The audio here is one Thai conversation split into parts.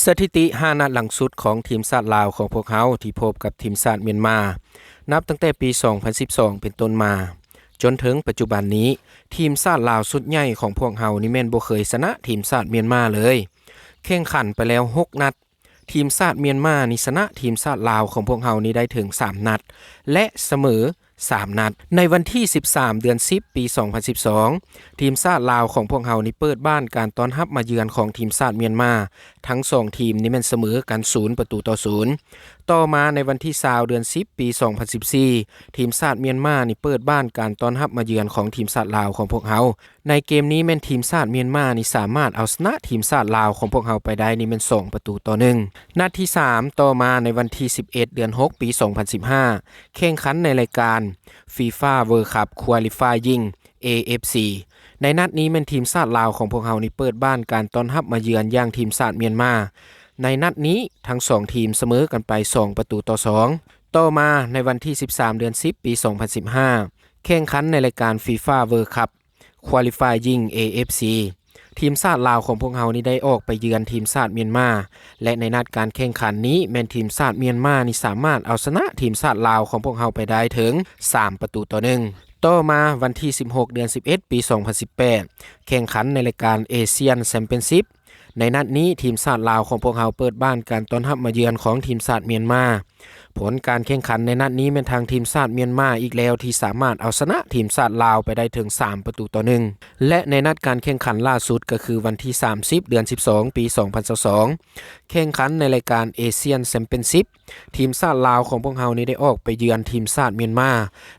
สถิติ5นัดหลังสุดของทีมชาติลาวของพวกเขาที่พบกับทีมชาติเมียนมานับตั้งแต่ปี 2012 เป็นต้นมาจนถึงปัจจุบันนี้ทีมชาติลาวสุดใหญ่ของพวกเขานี่แม่นบ่เคยชนะทีมชาติเมียนมาเลยแข่งขันไปแล้ว6นัดทีมชาติเมียนมานี่ชนะทีมชาติลาวของพวกเขานี่ได้ถึง3นัดและเสมอ3นัดในวันที่13เดือน10ปี2012ทีมชาติลาวของพวกเขานี่เปิดบ้านการต้อนรับมาเยือนของทีมชาติเมียนมาทั้ง2ทีมนี่แม่นเสมอกัน0-0ต่อมาในวันที่20เดือน10ปี2014ทีมชาติเมียนมานี่เปิดบ้านการต้อนรับมาเยือนของทีมชาติลาวของพวกเขาในเกมนี้แม่นทีมชาติเมียนมานี่สามารถเอาชนะทีมชาติลาวของพวกเขาไปได้นี่แม่น2-1นัดที่3ต่อมาในวันที่11เดือน6ปี2015แข่งขันในรายการ FIFA World Cup Qualifying AFC ในนัดนี้แม่นทีมชาติลาวของพวกเขานี่เปิดบ้านการต้อนรับมาเยือนอย่างทีมชาติเมียนมาในนัดนี้ทั้ง2ทีมเสมอกันไป2-2ต่อมาในวันที่13เดือน10ปี2015แข่งขันในรายการ FIFA World Cup Qualifying AFC ทีมชาติลาวของพวกเขานี่ได้ออกไปเยือนทีมชาติเมียนมาและในนัดการแข่งขันนี้แม่นทีมชาติเมียนมานี่สามารถเอาชนะทีมชาติลาวของพวกเขาไปได้ถึง3-1ต่อมาวันที่16เดือน11ปี2018แข่งขันในรายการเอเชียนแชมเปี้ยนชิพในนัดนี้ทีมชาติลาวของพวกเขาเปิดบ้านการต้อนรับมาเยือนของทีมชาติเมียนมาผลการแข่งขันในนัดนี้เป็นทางทีมชาติเมียนมาอีกแล้วที่สามารถเอาชนะทีมชาติลาวไปได้ถึง3-1และในนัดการแข่งขันล่าสุดก็คือวันที่30เดือน12ปี2022แข่งขันในรายการเอเชียนแชมเปี้ยนชิพทีมชาติลาวของพวกเขานี้ได้ออกไปเยือนทีมชาติเมียนมา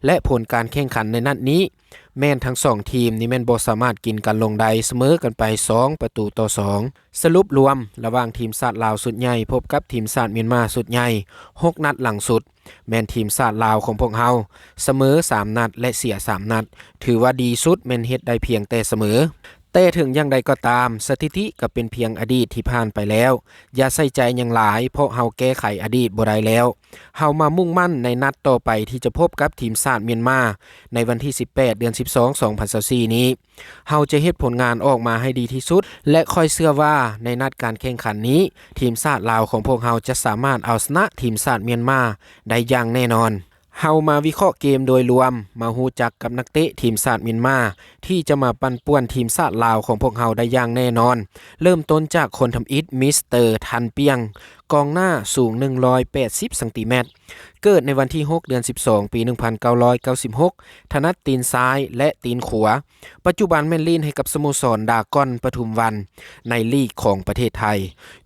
และผลการแข่งขันในนัดนี้แม่นทั้ง2ทีมนี่แม่นบ่สามารถกินกันลงใดเสมอกันไป2-2สรุปรวมระหว่างทีมชาติลาวสุดใหญ่พบกับทีมชาติเมียนมาสุดใหญ่6นัดหลังสุดแม่นทีมชาติลาวของพวกเฮาเสมอ3นัดและเสีย3นัดถือว่าดีสุดแม่นเฮ็ดได้เพียงแต่เสมอแต่ถึงอย่างใดก็ตามสถิติก็เป็นเพียงอดีตที่ผ่านไปแล้วอย่าใส่ใจอย่างหลายเพราะเฮาแก้ไขอดีตบ่ได้แล้วเฮามามุ่งมั่นในนัดต่อไปที่จะพบกับทีมชาติเมียนมาในวันที่18เดือน12 2024นี้เฮาจะเฮ็ดผลงานออกมาให้ดีที่สุดและค่อยเชื่อว่าในนัดการแข่งขันนี้ทีมชาติลาวของพวกเฮาจะสามารถเอาชนะทีมชาติเมียนมาได้อย่างแน่นอนเฮามาวิเคราะห์เกมโดยรวมมาฮู้จักกับนักเตะทีมชาติเมียนมาที่จะมาปั่นป่วนทีมชาติลาวของพวกเฮาได้อย่างแน่นอนเริ่มต้นจากคนทำอิฐมิสเตอร์ทันเปียงกองหน้าสูง180ซมเกิดในวันที่6เดือน12ปี1996ถนัดตีนซ้ายและตีนขวาปัจจุบันแม่นลีนให้กับสโมสรดากอนปทุมวันในลีกของประเทศไทย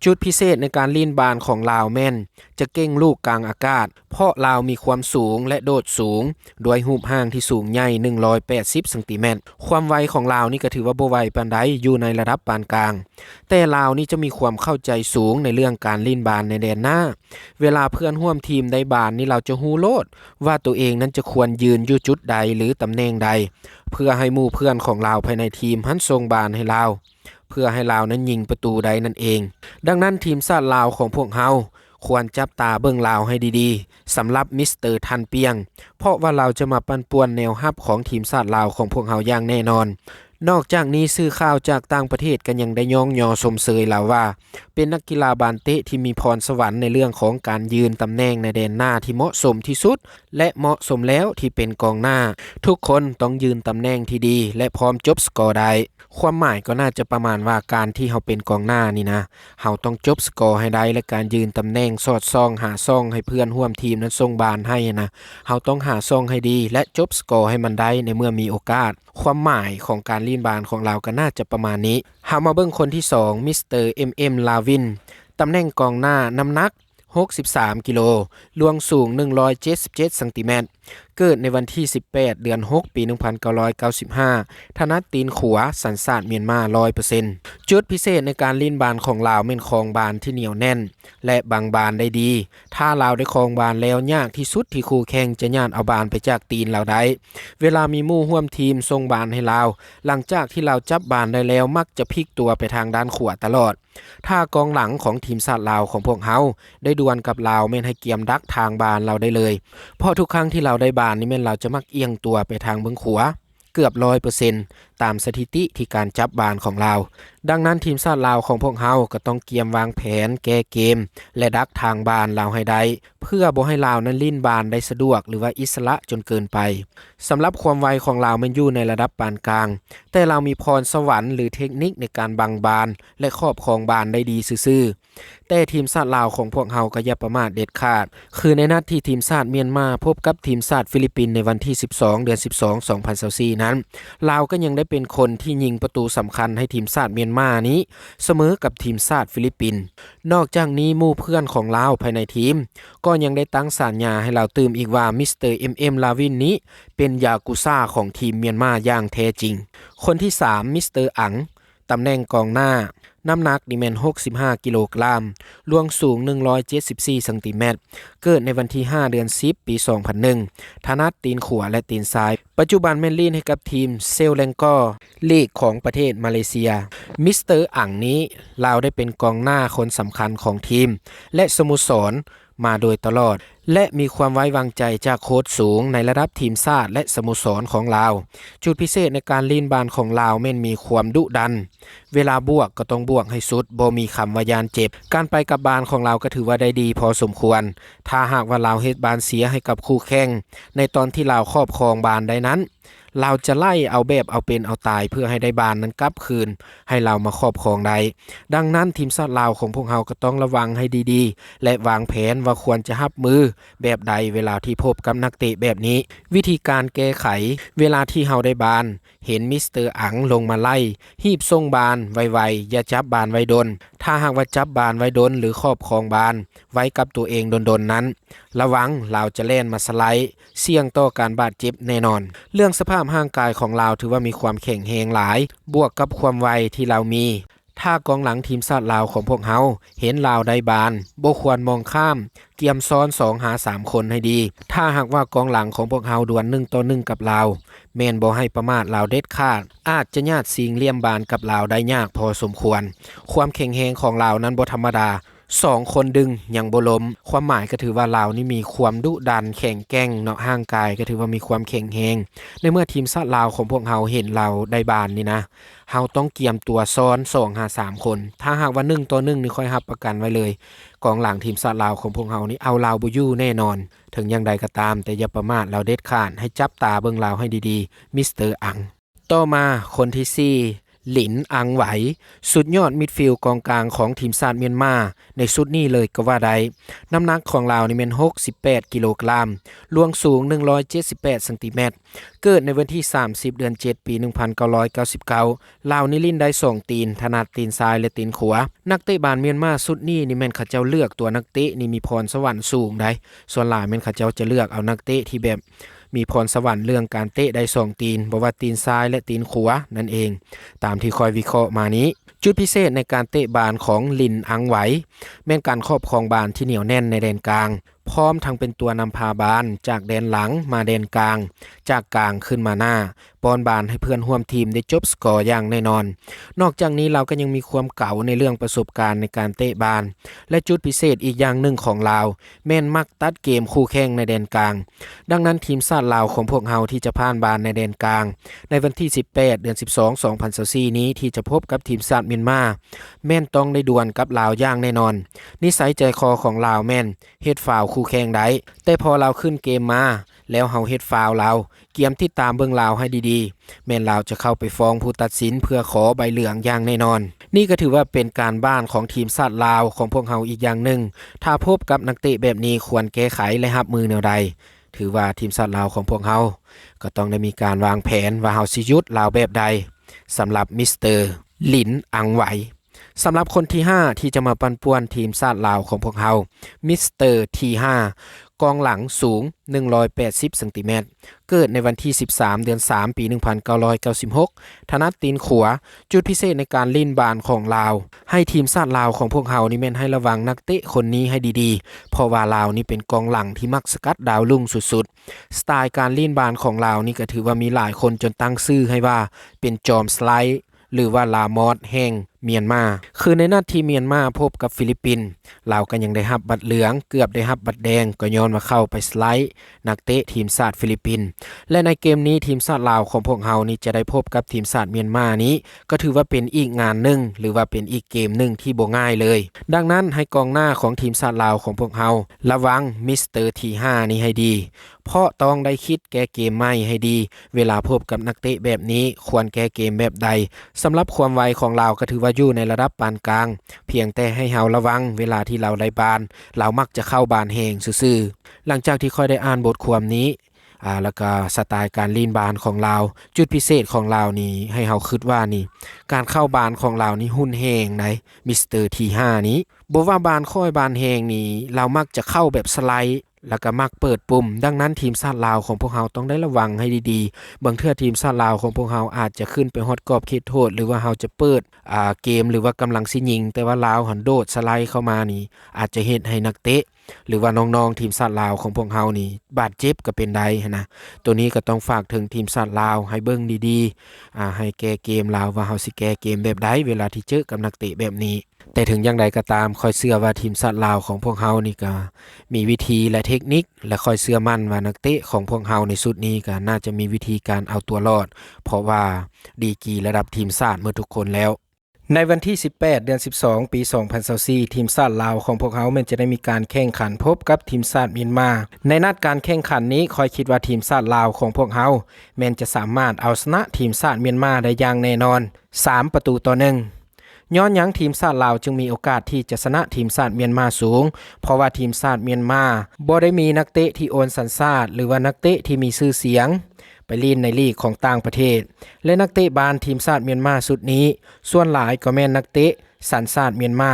จุดพิเศษในการลีนบานของลาวแม่นจะเก่งลูกกลางอากาศเพราะลาวมีความสูงและโดดสูงด้วยรูปร่างที่สูงใหญ่180ซมความไวของลาวนี่ก็ถือว่าบ่ไวปานใดอยู่ในระดับปานกลางแต่ลาวนี่จะมีความเข้าใจสูงในเรื่องการลีนบานในแดนหน้าเวลาเพื่อนร่วมทีมได้บานนี่เราจะฮู้โลดว่าตัวเองนั้นจะควรยืนอยู่จุดใดหรือตำแหน่งใดเพื่อให้หมู่เพื่อนของเราภายในทีมหันส่งบานให้เราเพื่อให้เรานั้นยิงประตูใดนั่นเองดังนั้นทีมชาติลาวของพวกเฮาควรจับตาเบิ่งลาวให้ดีๆสำหรับมิสเตอร์ทันเปียงเพราะว่าเราจะมาปั่นป่วนแนวรับของทีมชาติลาวของพวกเฮาอย่างแน่นอนนอกจากนี้สื่อข่าวจากต่างประเทศกันยังได้ย่องยอชมเชยแล้วว่าเป็นนักกีฬาบานเตะที่มีพรสวรรค์ในเรื่องของการยืนตำแหน่งในแดนหน้าที่เหมาะสมที่สุดและเหมาะสมแล้วที่เป็นกองหน้าทุกคนต้องยืนตำแหน่งที่ดีและพร้อมจบสกอร์ได้ความหมายก็น่าจะประมาณว่าการที่เราเป็นกองหน้านี่นะเราต้องจบสกอร์ให้ได้และการยืนตำแหน่งสอดส่องหาซ่องให้เพื่อนร่วมทีมนั้นส่งบานให้นะเราต้องหาซ่องให้ดีและจบสกอร์ให้มันได้ในเมื่อมีโอกาสความหมายของการลีนบานของเราก็น่าจะประมาณนี้เฮามาเบิ่งคนที่2มิสเตอร์ลาวินตำแหน่งกองหน้าน้ำหนัก63กิโลรวงสูง177ซมเกิดในวันที่18เดือน6ปี1995ถนัดตีนขวาสัญชาติเมียนมา 100% จุดพิเศษในการลีนบานของลาวแม่นครองบานที่เหนียวแน่นและบางบานได้ดีถ้าลาวได้ครองบานแล้วยากที่สุดที่คู่แข่งจะย่านเอาบานไปจากตีนเราได้เวลามีหมู่ร่วมทีมส่งบานให้ลาวหลังจากที่เราจับบานได้แล้วมักจะพลิกตัวไปทางด้านขวาตลอดถ้ากองหลังของทีมชาติลาวของพวกเฮาได้ดวลกับลาวแม่นให้เกียมดักทางบานเราได้เลยเพราะทุกครั้งที่เราได้บานนี่แม่นเราจะมักเอียงตัวไปทางเบื้องขวาเกือบ 100% ตามสถิติที่การจับบานของลาวดังนั้นทีมชาติลาวของพวกเฮาก็ต้องเตรียมวางแผนแก้เกมและดักทางบานลาวให้ได้เพื่อบ่ให้ลาวนั้นลิ้นบานได้สะดวกหรือว่าอิสระจนเกินไปสำหรับความไวของลาวมันอยู่ในระดับปานกลางแต่เรามีพรสวรรค์หรือเทคนิคในการบังบานและครอบครองบานได้ดีซื่อๆแต่ทีมชาติลาวของพวกเฮาก็อย่าประมาทเด็ดขาดคือในนัดที่ทีมชาติเมียนมาพบกับทีมชาติฟิลิปปินส์ในวันที่12เดือน12 2024นั้นลาวก็ยังได้เป็นคนที่ยิงประตูสำคัญให้ทีมชาติเมียนมานี้เสมอกับทีมชาติฟิลิปปินส์นอกจากนี้หมู่เพื่อนของลาวภายในทีมก็ยังได้ตั้งสัญญาให้เราตื่มอีกว่ามิสเตอร์ลาวินนี้เป็นยากุซ่าของทีมเมียนมาอย่างแท้จริงคนที่3มิสเตอร์อังตำแหน่งกองหน้าน้ำหนักนี่แม่น65กิโลกรัมรวงสูง174เซนติเมตรเกิดในวันที่5เดือน10ปี2001ถนัดตีนขวาและตีนซ้ายปัจจุบันแม่นลีนให้กับทีมเซลแลงกอลีกของประเทศมาเลเซียมิสเตอร์อังนี้ลาวได้เป็นกองหน้าคนสำคัญของทีมและสโมสรมาโดยตลอดและมีความไว้วางใจจากโค้ชสูงในระดับทีมชาติและสโมสรของลาวจุดพิเศษในการลีนบานของลาวแม่นมีความดุดันเวลาบวกก็ต้องบวกให้สุดบ่มีคำว่ายานเจ็บการไปกับบานของลาวก็ถือว่าได้ดีพอสมควรถ้าหากว่าลาวเฮ็ดบานเสียให้กับคู่แข่งในตอนที่ลาวครอบครองบานได้นั้นเราจะไล่เอาแบบเอาเป็นเอาตายเพื่อให้ได้บานนั้นกลับคืนให้เรามาครอบครองได้ดังนั้นทีมชาติลาวของพวกเราก็ต้องระวังให้ดีๆและวางแผนว่าควรจะรับมือแบบใดเวลาที่พบกับนักเตะแบบนี้วิธีการแก้ไขเวลาที่เราได้บานเห็นมิสเตอร์อังลงมาไล่หีบส่งบานไวๆอย่าจับบานไว้ดนถ้าหากว่าจับบานไว้ดนหรือครอบครองบานไว้กับตัวเองดนๆนั้นระวังเราจะเล่นมาสไลด์เสี่ยงต่อการบาดเจ็บแน่นอนเรื่องสภาพร่างกายของเราถือว่ามีความแข็งแรงหลายบวกกับความไวที่เรามีถ้ากองหลังทีมชาติลาวของพวกเฮาเห็นลาวได้บานบ่ควรมองข้ามเกียมซ้อน2หา3คนให้ดีถ้าหากว่ากองหลังของพวกเฮาดวล1ต่อ1กับลาวแม่นบ่ให้ประมาทลาวเด็ดขาดอาจจะญาติสิงเลี่ยมบานกับลาวได้ยากพอสมควรความแข็งแรงของลาวนั้นบ่ธรรมดา2คนดึงยังบ่ล้มความหมายก็ถือว่าลาวนี่มีความดุดันแข็งแกร่งเนาะร่างกายก็ถือว่ามีความแข็งแรงในเมื่อทีมชาติลาวของพวกเฮาเห็นเราได้บานนี่นะเฮาต้องเกียมตัวซ้อน2 5 3คนถ้าหากว่า1ต่อ1นี่ค่อยรับประกันไว้เลยกองหลังทีมชาติลาวของพวกเฮานี่เอาลาวบ่อยู่แน่นอนถึงอย่างใดก็ตามแต่อย่าประมาทเราเด็ดขาดให้จับตาเบิ่งลาวให้ดีๆมิสเตอร์อังต่อมาคนที่4หลินอังไหวสุดยอดมิดฟิลด์กองกลางของทีมชาติเมียนมาในชุดนี้เลยก็ว่าได้น้ำหนักของลาวนี่แม่น68กิโลกรัมรวงสูง178เซนติเมตรเกิดในวันที่30เดือน7ปี1999ลาวนี่ลิ้นได้2ตีนถนัดตีนซ้ายและตีนขวานักเตะบานเมียนมาชุดนี้นี่แม่นเขาเจ้าเลือกตัวนักเตะนี่มีพรสวรรค์สูงได้ส่วนหลายแม่นเขาเจ้าจะเลือกเอานักเตะที่แบบมีพรสวรรค์เรื่องการเตะได้2ตีนบ่ว่าตีนซ้ายและตีนขวานั่นเองตามที่คอยวิเคราะห์มานี้จุดพิเศษในการเตะบานของลินอังไหวแม่นการครอบครองบานที่เหนียวแน่นในแดนกลางพร้อมทั้งเป็นตัวนำพาบานจากแดนหลังมาแดนกลางจากกลางขึ้นมาหน้าป้อนบานให้เพื่อนร่วมทีมได้จบสกอร์อย่างแน่นอนนอกจากนี้เราก็ยังมีความเก่าในเรื่องประสบการณ์ในการเตะบานและจุดพิเศษอีกอย่างหนึ่งของลาวแม่นมักตัดเกมคู่แข่งในแดนกลางดังนั้นทีมชาติลาวของพวกเฮาที่จะผ่านบานในแดนกลางในวันที่18เดือน12 2024นี้ที่จะพบกับทีมชาติเมียนมาแม่นต้องได้ดวลกับลาวอย่างแน่นอนนิสัยใจคอของลาวแม่นเฮ็ดฟาวล์คู่แข่งได้แต่พอเราขึ้นเกมมาแล้วเฮาเฮ็ดฟาวล์เราเกียมที่ตามเบิ่งลาวให้ดีๆแม่นลาวจะเข้าไปฟ้องผู้ตัดสินเพื่อขอใบเหลืองอย่างแน่นอนนี่ก็ถือว่าเป็นการบ้านของทีมชาติลาวของพวกเฮาอีกอย่างหนึ่งถ้าพบกับนักเตะแบบนี้ควรแก้ไขและรับมือแนวใดถือว่าทีมชาติลาวของพวกเฮาก็ต้องได้มีการวางแผนว่าเฮาสิหยุดลาวแบบใดสำหรับมิสเตอร์หลินอังไหวสำหรับคนที่5ที่จะมาปั่นป่วนทีมชาติลาวของพวกเฮามิสเตอร์ที่5กองหลังสูง180เซนติเมตรเกิดในวันที่13เดือน3ปี1996ถนัดตีนขวาจุดพิเศษในการลิ้นบานของลาวให้ทีมชาติลาวของพวกเฮานี่แม่นให้ระวังนักเตะคนนี้ให้ดีๆเพราะว่าลาวนี่เป็นกองหลังที่มักสกัดดาวรุ่งสุดๆสไตล์การลิ้นบานของลาวนี่ก็ถือว่ามีหลายคนจนตั้งชื่อให้ว่าเป็นจอมสไลด์หรือว่าลามอสแห่ง เมียนมาคือในนัดที่เมียนมาพบกับฟิลิปปินส์ลาวก็ยังได้รับบัตรเหลืองเกือบได้รับบัตรแดงก็ย้อนมาเข้าไปสไลด์นักเตะทีมชาติฟิลิปปินส์และในเกมนี้ทีมชาติลาวของพวกเฮานี่จะได้พบกับทีมชาติเมียนมานี้ก็ถือว่าเป็นอีกงานหนึ่งหรือว่าเป็นอีกเกมหนึ่งที่บ่ง่ายเลยดังนั้นให้กองหน้าของทีมชาติลาวของพวกเฮาระวังมิสเตอร์ที5นี้ให้ดีเพราะต้องได้คิดแก้เกมใหม่ให้ดีเวลาพบกับนักเตะแบบนี้ควรแก้เกมแบบใดสำหรับความไวของเราก็ถือว่าอยู่ในระดับปานกลางเพียงแต่ให้เฮาระวังเวลาที่เราได้บานเรามักจะเข้าบานแหงซื่อๆหลังจากที่ค่อยได้อ่านบทความนี้แล้วก็สไตล์การลีนบานของเราจุดพิเศษของเรานี่ให้เฮาคิดว่านี่การเข้าบานของเรานี่หุ่นแหงไหนมิสเตอร์ที5นี้บ่ว่าบานค่อยบานแหงนี่เรามักจะเข้าแบบสไลด์แล้วก็มักเปิดปุ่มดังนั้นทีมชาติลาวของพวกเฮาต้องได้ระวังให้ดีๆบางเทื่อทีมชาติลาวของพวกเฮาอาจจะขึ้นไปฮอดกรอบเขตโทษหรือว่าเฮาจะเปิดเกมหรือว่ากำลังสิยิงแต่ว่าลาวหันโดดสไลด์เข้ามานี่อาจจะเฮ็ดให้นักเตะหรือว่าน้องๆทีมชาติลาวของพวกเฮานี่บาดเจ็บก็เป็นได้นะตัวนี้ก็ต้องฝากถึงทีมชาติลาวให้เบิ่งดีๆให้แก้เกมลาวว่าเฮาสิแก้เกมแบบใดเวลาที่เจอกับนักเตะแบบนี้แต่ถึงอย่างใดก็ตามคอยเชื่อว่าทีมชาติลาวของพวกเฮานี่ก็มีวิธีและเทคนิคและคอยเชื่อมั่นว่านักเตะของพวกเฮาในชุดนี้ก็น่าจะมีวิธีการเอาตัวรอดเพราะว่าดีกรีระดับทีมชาติเมื่อทุกคนแล้วในวันที่18เดือน12ปี2024ทีมชาติลาวของพวกเขาแม้นจะได้มีการแข่งขันพบกับทีมชาติเมียนมาในนัดการแข่งขันนี้คอยคิดว่าทีมชาติลาวของพวกเขาแม้นจะสามารถเอาชนะทีมชาติเมียนมาได้อย่างแน่นอน3-1ย้อนหยังทีมชาติลาวจึงมีโอกาสที่จะชนะทีมชาติเมียนมาสูงเพราะว่าทีมชาติเมียนมาบ่ได้มีนักเตะที่โอนสัญชาติหรือว่านักเตะที่มีชื่อเสียงไปลีนในลีกของต่างประเทศและนักเตะบานทีมชาติเมียนมาสุดนี้ส่วนหลายก็แม่นนักเตะสัญชาติเมียนมา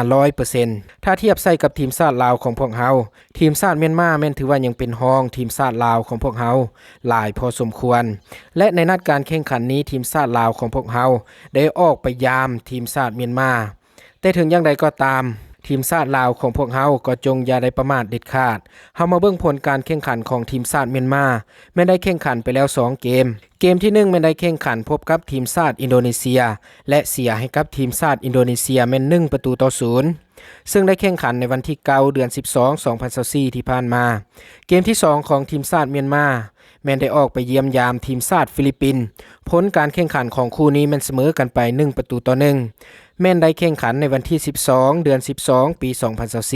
100% ถ้าเทียบใส่กับทีมชาติลาวของพวกเฮาทีมชาติเมียนมาแม่นถือว่ายังเป็นรองทีมชาติลาวของพวกเฮาหลายพอสมควรและในนัดการแข่งขันนี้ทีมชาติลาวของพวกเฮาได้ออกไปยามทีมชาติเมียนมาแต่ถึงอย่างใดก็ตามทีมชาติลาวของพวกเฮาก็จงอย่าได้ประมาทเด็ดขาดเฮามาเบิ่งผลการแข่งขันของทีมชาติเมียนมาแม้ได้แข่งขันไปแล้ว2เกมที่1แม้ได้แข่งขันพบกับทีมชาติอินโดนีเซียและเสียให้กับทีมชาติอินโดนีเซียแม่น1-0ซึ่งได้แข่งขันในวันที่9เดือน12 2024ที่ผ่านมาเกมที่2ของทีมชาติเมียนมาแม้นได้ออกไปเยี่ยมยามทีมชาติฟิลิปปินส์ผลการแข่งขันของคู่นี้แม่นเสมอกันไป1-1แม่นได้แข่งขันในวันที่12เดือน12ปี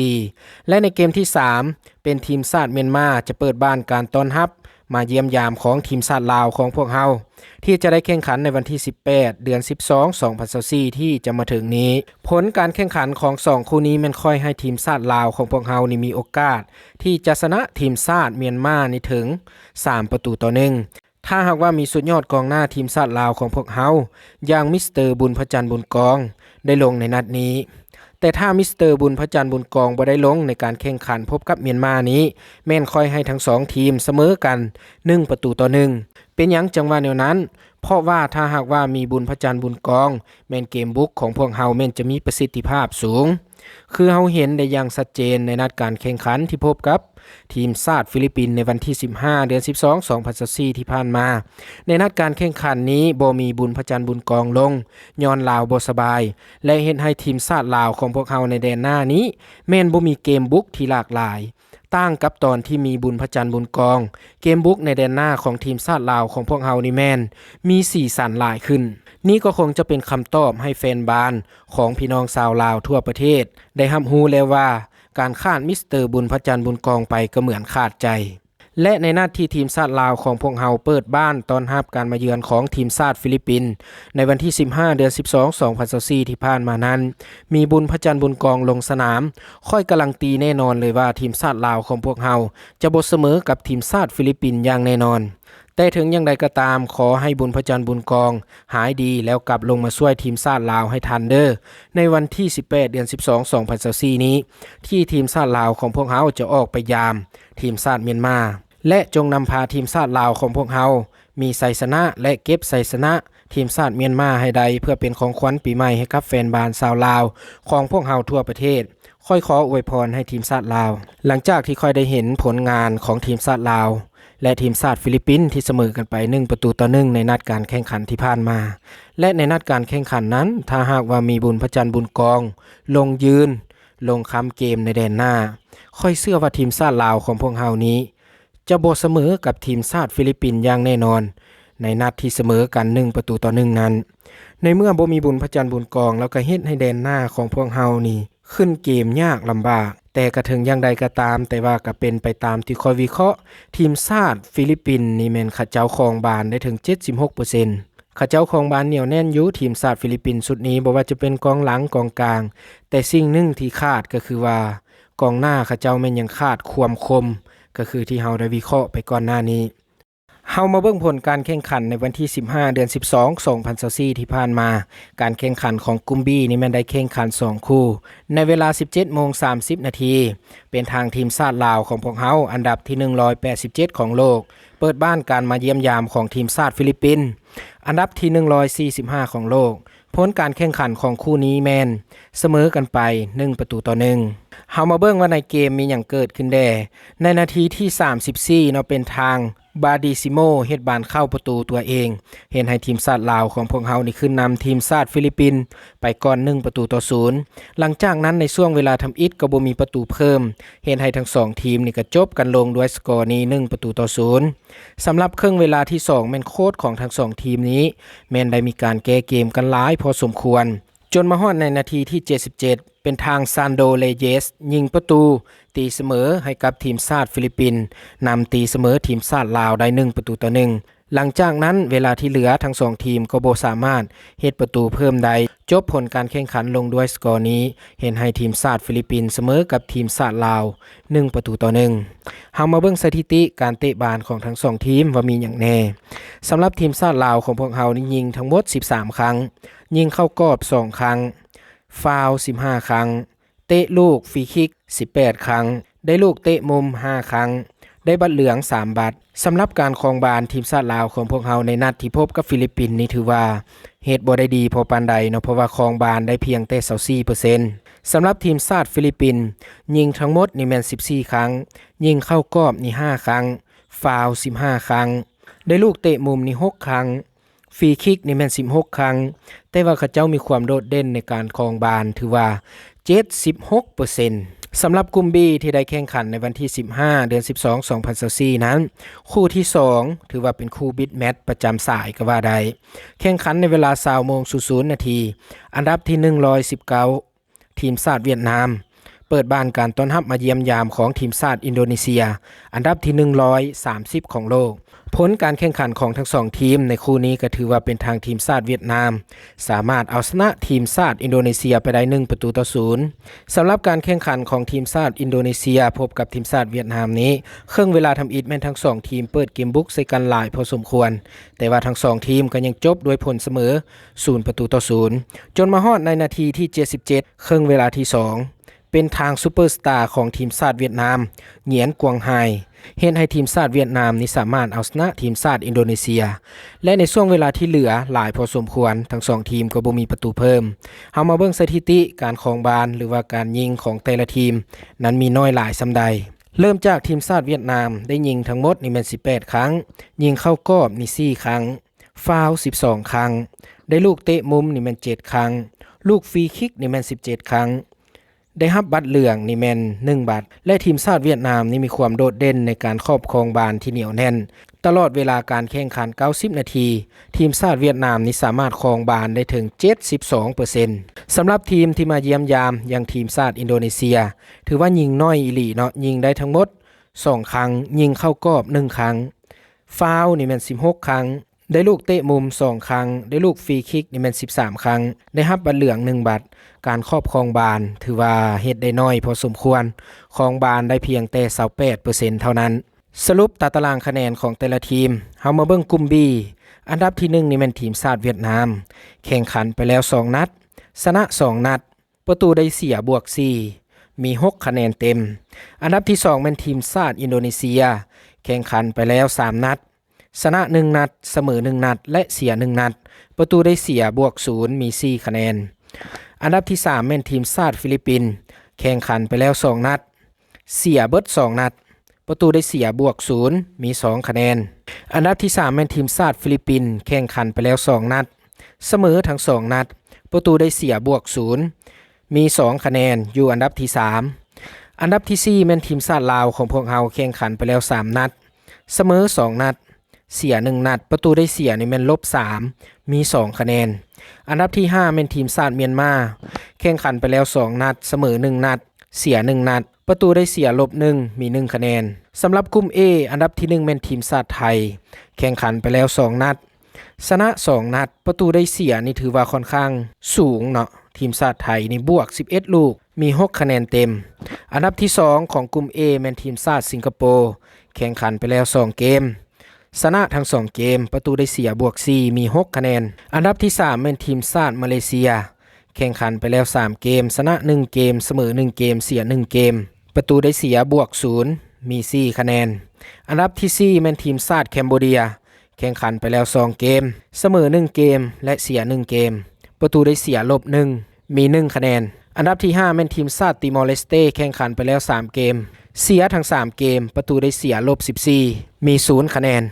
2024และในเกมที่3เป็นทีมชาติเมียนมาจะเปิดบ้านการต้อนรับมาเยี่ยมยามของทีมชาติลาวของพวกเฮาที่จะได้แข่งขันในวันที่18เดือน12 2024ที่จะมาถึงนี้ผลการแข่งขันของ2คู่นี้แม่นค่อยให้ทีมชาติลาวของพวกเฮานี่มีโอกาสที่จะชนะทีมชาติเมียนมานี่ถึง3-1ถ้าหากว่ามีสุดยอดกองหน้าทีมชาติลาวของพวกเฮาอย่างมิสเตอร์บุญพจันทร์บุญกองได้ลงในนัดนี้แต่ถ้ามิสเตอร์บุญพจันทร์บุญกองบ่ได้ลงในการแข่งขันพบกับเมียนมานี้แม่นค่อยให้ทั้ง2ทีมเสมอกัน1-1เป็นหยังจังว่าแนวนั้นเพราะว่าถ้าหากว่ามีบุญพจันทร์บุญกองแม่นเกมบุกของพวกเฮาแม่นจะมีประสิทธิภาพสูงคือเฮาเห็นได้อย่างชัดเจนในนัดการแข่งขันที่พบกับทีมชาติฟิลิปปินส์ในวันที่15เดือน12 2024ที่ผ่านมาในนัดการแข่งขันนี้บ่มีบุญพจันทร์บุญกองลงย้อนลาวบ่สบายและเฮ็ดให้ทีมชาติลาวของพวกเฮาในแดนหน้านี้แม่นบ่มีเกมบุกที่หลากหลายต่างกับตอนที่มีบุญพจันทร์บุญกองเกมบุกในแดนหน้าของทีมชาติลาวของพวกเฮานี่แม่นมีสีสันหลายขึ้นนี่ก็คงจะเป็นคำตอบให้แฟนบานของพี่น้องชาวลาวทั่วประเทศได้รับรู้แล้วว่าการขาดมิสเตอร์บุญพจันทร์บุญกองไปก็เหมือนขาดใจและในนัดที่ทีมชาติลาวของพวกเฮาเปิดบ้านต้อนรับการมาเยือนของทีมชาติฟิลิปปินส์ในวันที่15เดือน12 2024ที่ผ่านมานั้นมีบุญพจันทร์บุญกองลงสนามค่อยกำลังตีแน่นอนเลยว่าทีมชาติลาวของพวกเฮาจะบ่เสมอกับทีมชาติฟิลิปปินส์อย่างแน่นอนแต่ถึงอย่างใดก็ตามขอให้บุญพจันทร์บุญกองหายดีแล้วกลับลงมาช่วยทีมชาติลาวให้ทันเด้อในวันที่18เดือน12 2024นี้ที่ทีมชาติลาวของพวกเฮาจะออกไปยามทีมชาติเมียนมาและจงนำพาทีมชาติลาวของพวกเฮามีชัยชนะและเก็บชัยชนะทีมชาติเมียนมาให้ได้เพื่อเป็นของขวัญปีใหม่ให้กับแฟนบาลชาวลาวของพวกเฮาทั่วประเทศค่อยขออวยพรให้ทีมชาติลาวหลังจากที่ค่อยได้เห็นผลงานของทีมชาติลาว และทีมชาติฟิลิปปินส์ที่เสมอกันไป1-1ในนัดการแข่งขันที่ผ่านมาและในนัดการแข่งขันนั้นถ้าหากว่ามีบุญพระจันทร์บุญกองลงยืนลงค้ำเกมในแดนหน้าค่อยเชื่อว่าทีมชาติลาวของพวกเฮานี้จะบ่เสมอกับทีมชาติฟิลิปปินส์อย่างแน่นอนในนัดที่เสมอกัน1-1นั้นในเมื่อบ่มีบุญพระจันทร์บุญกองแล้วก็เฮ็ดให้แดนหน้าของพวกเฮานี่ขึ้นเกมยากลำบากแต่กระถึงอย่างใดก็ตามแต่ว่าก็เป็นไปตามที่คอยวิเคราะห์ทีมชาติฟิลิปปินส์นี่แม่นเขาเจ้าครองบานได้ถึง 76%เขาเจ้าครองบานเหนียวแน่นอยู่ทีมชาติฟิลิปปินส์ชุดนี้บ่ว่าจะเป็นกองหลังกองกลางแต่สิ่งหนึ่งที่ขาดก็คือว่ากองหน้าเขาเจ้าแม่นยังขาดความคมก็คือที่เฮาได้วิเคราะห์ไปก่อนหน้านี้เฮามาเบิ่งผลการแข่งขันในวันที่15เดือน12 2024ที่ผ่านมาการแข่งขันของกลุ่ม B นี่แม่นได้แข่งขัน2คู่ในเวลา 17:30 นาทีเป็นทางทีมชาติลาวของพวกเฮาอันดับที่187ของโลกเปิดบ้านการมาเยี่ยมยามของทีมชาติฟิลิปปินส์อันดับที่145ของโลกผลการแข่งขันของคู่นี้แม่นเสมอกันไป1-1เฮามาเบิ่งว่าในเกมมีหยังเกิดขึ้นแด่ในนาทีที่34เนาะเป็นทางบาดิซิโมเฮ็ดบานเข้าประตูตัวเองเห็นให้ทีมชาติลาวของพวกเฮานี่ขึ้นนำทีมชาติฟิลิปปินส์ไปก่อน1-0หลังจากนั้นในช่วงเวลาทำอิฐก็บ่มีประตูเพิ่มเห็นให้ทั้ง2ทีมนี่ก็จบกันลงด้วยสกอร์นี้1-0สำหรับครึ่งเวลาที่2แม่นโค้ชของทั้ง2ทีมนี้แม่นได้มีการแก้เกมกันหลายพอสมควรจนมาฮอดในนาทีที่77เป็นทางซานโดเลเยสยิงประตูตีเสมอให้กับทีมชาติฟิลิปปินส์นำตีเสมอทีมชาติลาวได้1-1หลังจากนั้นเวลาที่เหลือทั้ง2ทีมก็บ่สามารถเฮ็ดประตูเพิ่มใดจบผลการแข่งขันลงด้วยสกอร์นี้เห็นให้ทีมชาติฟิลิปปินส์เสมอกับทีมชาติลาว1-1เฮามาเบิ่งสถิติการเตะบานของทั้ง2ทีมว่ามีหยังแน่สำหรับทีมชาติลาวของพวกเฮานี่ยิงทั้งหมด13ครั้งยิงเข้ากรอบ2ครั้งฟาวล์15ครั้งเตะลูกฟรีคิก18ครั้งได้ลูกเตะมุม5ครั้งได้บัตรเหลือง3บัตรสำหรับการครองบานทีมชาติลาวของพวกเฮาในนัดที่พบกับฟิลิปปินส์นี่ถือว่าเฮ็ดบ่ได้ดีพอปานใดเนาะเพราะว่าครองบานได้เพียงแต่ 24% สำหรับทีมชาติฟิลิปปินส์ยิงทั้งหมดนี่แม่น14ครั้งยิงเข้ากรอบนี่5ครั้งฟาวล์15ครั้งได้ลูกเตะมุมนี่6ครั้งฟรีคิกนี่แม่น16ครั้งแต่ว่าเขาเจ้ามีความโดดเด่นในการครองบานถือว่า 76% สำหรับกลุ่ม B ที่ได้แข่งขันในวันที่15เดือน12 2024นั้นคู่ที่2ถือว่าเป็นคู่บิดแมตช์ประจำสายก็ว่าได้แข่งขันในเวลา 20:00 นอันดับที่119ทีมชาติเวียดนามเปิดบ้านการต้อนรับมาเยี่ยมยามของทีมชาติอินโดนีเซียอันดับที่130ของโลกผลการแข่งขันของทั้ง2ทีมในคู่นี้ก็ถือว่าเป็นทางทีมชาติเวียดนามสามารถเอาชนะทีมชาติอินโดนีเซียไปได้1-0สำหรับการแข่งขันของทีมชาติอินโดนีเซียพบกับทีมชาติเวียดนามนี้ครึ่งเวลาทำอิฐแม่นทั้ง2ทีมเปิดเกมบุกใส่กันหลายพอสมควรแต่ว่าทั้ง2ทีมก็ยังจบด้วยผลเสมอ0-0จนมาฮอดในนาทีที่77ครึ่งเวลาที่2เป็นทางซุปเปอร์สตาร์ของทีมชาติเวียดนามเหงียนกวงไฮเห็นให้ทีมชาติเวียดนามนี้สามารถเอาชนะทีมชาติอินโดนีเซียและในช่วงเวลาที่เหลือหลายพอสมควรทั้ง2ทีมก็บ่มีประตูเพิ่มเฮามาเบิ่งสถิติการครองบานหรือว่าการยิงของแต่ละทีมนั้นมีน้อยหลายส่าใดเริ่มจากทีมชาติเวียดนามได้ยิงทั้งหมดนี่แม่น18ครั้งยิงเข้ากรอบนี่4ครั้งฟาวล์12ครั้งได้ลูกเตะมุมนี่แม่น7ครั้งลูกฟรีคิกนี่แม่น17ครั้งได้รับบัตรเหลืองนี่แม่น1บัตรและทีมชาติเวียดนามนี่มีความโดดเด่นในการครอบครองบานที่เหนียวแน่นตลอดเวลาการแข่งขัน90นาทีทีมชาติเวียดนามนี่สามารถครองบานได้ถึง 72% สำหรับทีมที่มาเยี่ยมยามอย่างทีมชาติอินโดนีเซียถือว่ายิงน้อยอีหลีเนาะยิงได้ทั้งหมด2ครั้งยิงเข้ากรอบ1ครั้งฟาวล์นี่แม่น16ครั้งได้ลูกเตะมุม2ครั้งได้ลูกฟรีคิกนี่แม่น13ครั้งได้รับบัตรเหลือง1บัตรการครอบครองบานถือว่าเฮ็ดได้น้อยพอสมควรครองบานได้เพียงแต่ 28% เท่านั้นสรุปตารางคะแนนของแต่ละทีมเฮามาเบิ่งกลุ่ม B อันดับที่1นี่แม่นทีมชาติเวียดนามแข่งขันไปแล้ว2นัดชนะ2นัดประตูได้เสียบวก4มี6คะแนนเต็มอันดับที่2แม่นทีมชาติอินโดนีเซียแข่งขันไปแล้ว3นัดชนะ1นัดเสมอ1นัดและเสีย1นัดประตูได้เสียบวก0มี4คะแนนอันดับที่3แม่นทีมชาติฟิลิปปินส์แข่งขันไปแล้ว2นัดเสียเบิด2นัด ประตูได้เสียบวก0มี2คะแนนอันดับที่3แม่นทีมชาติฟิลิปปินส์แข่งขันไปแล้ว2นัดเสมอทั้ง2นัดประตูได้เสียบวก0มี2คะแนนอยู่อันดับที่3อันดับที่4แม่นทีมชาติลาวของพวกเราแข่งขันไปแล้ว3นัดเสมอ2นัดเสีย1นัดประตูได้เสียนี่แม่น-3มี2คะแนนอันดับที่5แม่นทีมชาติเมียนมาแข่งขันไปแล้ว2นัดเสมอ1นัดเสีย1นัดประตูได้เสีย-1มี1คะแนนสำหรับกลุ่ม A อันดับที่1แม่นทีมชาติไทยแข่งขันไปแล้ว2นัดชนะ2นัดประตูได้เสียนี่ถือว่าค่อนข้างสูงเนาะทีมชาติไทยนี่บวก11ลูกมี6คะแนนเต็มอันดับที่2ของกลุ่ม A แม่นทีมชาติสิงคโปร์แข่งขันไปแล้ว2เกมชนะทั้ง2เกมประตูได้เสียบวก4มี6คะแนนอันดับที่3แม่นทีมชาติมาเลเซียแข่งขันไปแล้ว3เกมชนะ1เกมเสมอ1เกมเสีย1เกมประตูได้เสียบวก0มี4คะแนนอันดับที่4แม่นทีมชาติแคนเบเดียแข่งขันไปแล้ว2เกมเสมอ1เกมและเสีย1เกมประตูได้เสีย-1มี1คะแนนอันดับที่5แม่นทีมชาติติมอร์เลสเตแข่งขันไปแล้ว3เกมเสียทั้ง3เกมประตูได้เสีย-14มี0คะแนน